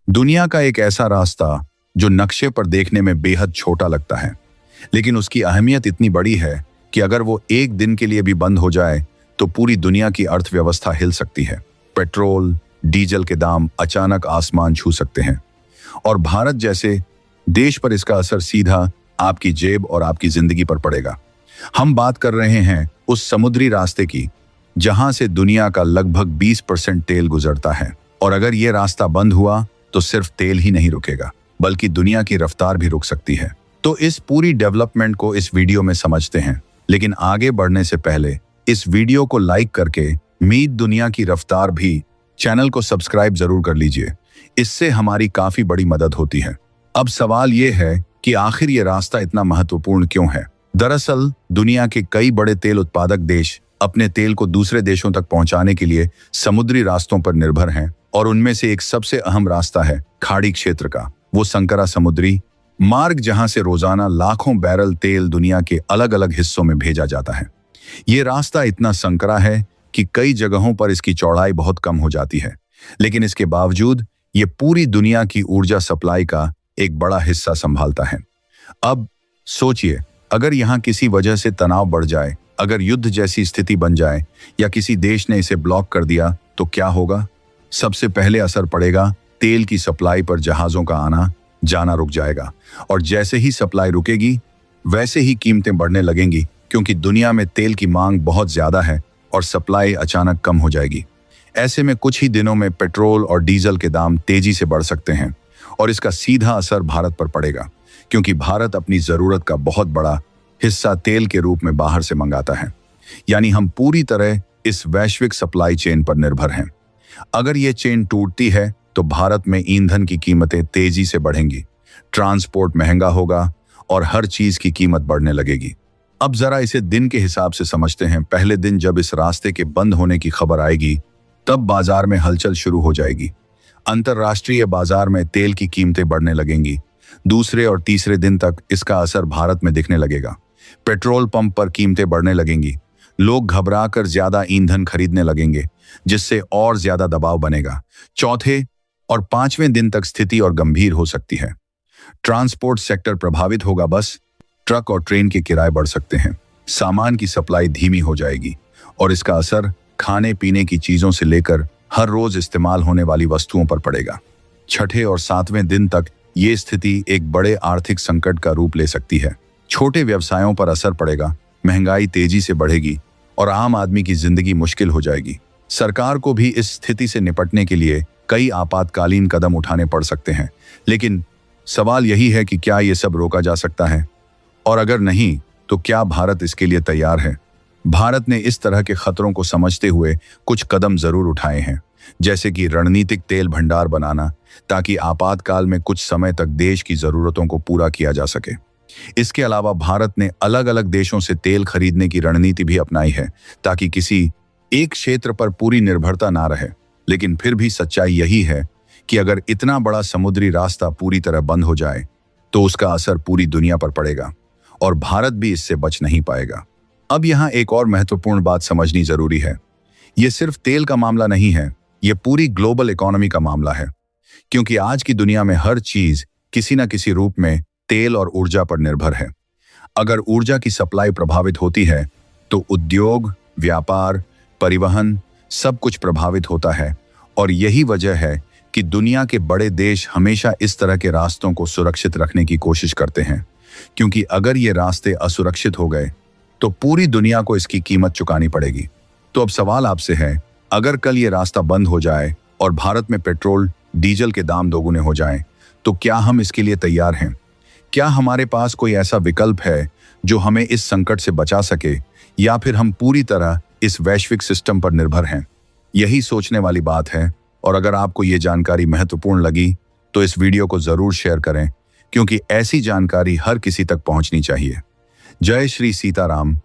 दुनिया का एक ऐसा रास्ता जो नक्शे पर देखने में बेहद छोटा लगता है, लेकिन उसकी अहमियत इतनी बड़ी है कि अगर वो एक दिन के लिए भी बंद हो जाए तो पूरी दुनिया की अर्थव्यवस्था हिल सकती है। पेट्रोल, डीजल के दाम अचानक आसमान छू सकते हैं और भारत जैसे देश पर इसका असर सीधा आपकी जेब और आपकी जिंदगी पर पड़ेगा। हम बात कर रहे हैं उस समुद्री रास्ते की जहां से दुनिया का लगभग 20% तेल गुजरता है, और अगर ये रास्ता बंद हुआ तो सिर्फ तेल ही नहीं रुकेगा बल्कि दुनिया की रफ्तार भी रुक सकती है। तो इस पूरी डेवलपमेंट को इस वीडियो में समझते हैं, लेकिन आगे बढ़ने से पहले इस वीडियो को लाइक करके मीत दुनिया की रफ्तार भी चैनल को सब्सक्राइब जरूर कर लीजिए। इससे हमारी काफी बड़ी मदद होती है। अब सवाल यह है कि आखिर ये रास्ता इतना महत्वपूर्ण क्यों है। दरअसल दुनिया के कई बड़े तेल उत्पादक देश अपने तेल को दूसरे देशों तक पहुंचाने के लिए समुद्री रास्तों पर निर्भर हैं, और उनमें से एक सबसे अहम रास्ता है खाड़ी क्षेत्र का वो संकरा समुद्री मार्ग, जहां से रोजाना लाखों बैरल तेल दुनिया के अलग अलग हिस्सों में भेजा जाता है। ये रास्ता इतना संकरा है कि कई जगहों पर इसकी चौड़ाई बहुत कम हो जाती है, लेकिन इसके बावजूद ये पूरी दुनिया की ऊर्जा सप्लाई का एक बड़ा हिस्सा संभालता है। अब सोचिए, अगर यहाँ किसी वजह से तनाव बढ़ जाए, अगर युद्ध जैसी स्थिति बन जाए या किसी देश ने इसे ब्लॉक कर दिया तो क्या होगा। सबसे पहले असर पड़ेगा तेल की सप्लाई पर। जहाजों का आना जाना रुक जाएगा, और जैसे ही सप्लाई रुकेगी वैसे ही कीमतें बढ़ने लगेंगी, क्योंकि दुनिया में तेल की मांग बहुत ज्यादा है और सप्लाई अचानक कम हो जाएगी। ऐसे में कुछ ही दिनों में पेट्रोल और डीजल के दाम तेजी से बढ़ सकते हैं, और इसका सीधा असर भारत पर पड़ेगा, क्योंकि भारत अपनी जरूरत का बहुत बड़ा हिस्सा तेल के रूप में बाहर से मंगाता है। यानी हम पूरी तरह इस वैश्विक सप्लाई चेन पर निर्भर हैं। अगर ये चेन टूटती है तो भारत में ईंधन की कीमतें तेजी से बढ़ेंगी, ट्रांसपोर्ट महंगा होगा और हर चीज की कीमत बढ़ने लगेगी। अब जरा इसे दिन के हिसाब से समझते हैं। पहले दिन जब इस रास्ते के बंद होने की खबर आएगी, तब बाजार में हलचल शुरू हो जाएगी। अंतरराष्ट्रीय बाजार में तेल की कीमतें बढ़ने लगेंगी। दूसरे और तीसरे दिन तक इसका असर भारत में दिखने लगेगा। पेट्रोल पंप पर कीमतें बढ़ने लगेंगी। लोग घबराकर ज्यादा ईंधन खरीदने लगेंगे, जिससे और ज्यादा दबाव बनेगा। चौथे और पांचवें दिन तक स्थिति और गंभीर हो सकती है। ट्रांसपोर्ट सेक्टर प्रभावित होगा। बस, ट्रक और ट्रेन के किराए बढ़ सकते हैं। सामान की सप्लाई धीमी हो जाएगी, और इसका असर खाने पीने की चीजों से लेकर हर रोज इस्तेमाल होने वाली वस्तुओं पर पड़ेगा। छठे और सातवें दिन तक ये स्थिति एक बड़े आर्थिक संकट का रूप ले सकती है। छोटे व्यवसायों पर असर पड़ेगा, महंगाई तेजी से बढ़ेगी और आम आदमी की जिंदगी मुश्किल हो जाएगी। सरकार को भी इस स्थिति से निपटने के लिए कई आपातकालीन कदम उठाने पड़ सकते हैं, लेकिन सवाल यही है कि क्या ये सब रोका जा सकता है, और अगर नहीं तो क्या भारत इसके लिए तैयार है। भारत ने इस तरह के खतरों को समझते हुए कुछ कदम जरूर उठाए हैं, जैसे कि रणनीतिक तेल भंडार बनाना, ताकि आपातकाल में कुछ समय तक देश की जरूरतों को पूरा किया जा सके। इसके अलावा भारत ने अलग अलग देशों से तेल खरीदने की रणनीति भी अपनाई है, ताकि किसी एक क्षेत्र पर पूरी निर्भरता ना रहे। लेकिन फिर भी सच्चाई यही है कि अगर इतना बड़ा समुद्री रास्ता पूरी तरह बंद हो जाए तो उसका असर पूरी दुनिया पर पड़ेगा, और भारत भी इससे बच नहीं पाएगा। अब यहाँ एक और महत्वपूर्ण बात समझनी जरूरी है। ये सिर्फ तेल का मामला नहीं है, ये पूरी ग्लोबल इकोनॉमी का मामला है, क्योंकि आज की दुनिया में हर चीज किसी न किसी रूप में तेल और ऊर्जा पर निर्भर है। अगर ऊर्जा की सप्लाई प्रभावित होती है तो उद्योग, व्यापार, परिवहन सब कुछ प्रभावित होता है, और यही वजह है कि दुनिया के बड़े देश हमेशा इस तरह के रास्तों को सुरक्षित रखने की कोशिश करते हैं, क्योंकि अगर ये रास्ते असुरक्षित हो गए तो पूरी दुनिया को इसकी कीमत चुकानी पड़ेगी। तो अब सवाल आपसे है, अगर कल ये रास्ता बंद हो जाए और भारत में पेट्रोल डीजल के दाम दोगुने हो जाएं, तो क्या हम इसके लिए तैयार हैं? क्या हमारे पास कोई ऐसा विकल्प है जो हमें इस संकट से बचा सके, या फिर हम पूरी तरह इस वैश्विक सिस्टम पर निर्भर हैं? यही सोचने वाली बात है, और अगर आपको ये जानकारी महत्वपूर्ण लगी तो इस वीडियो को जरूर शेयर करें, क्योंकि ऐसी जानकारी हर किसी तक पहुंचनी चाहिए। जय श्री सीताराम।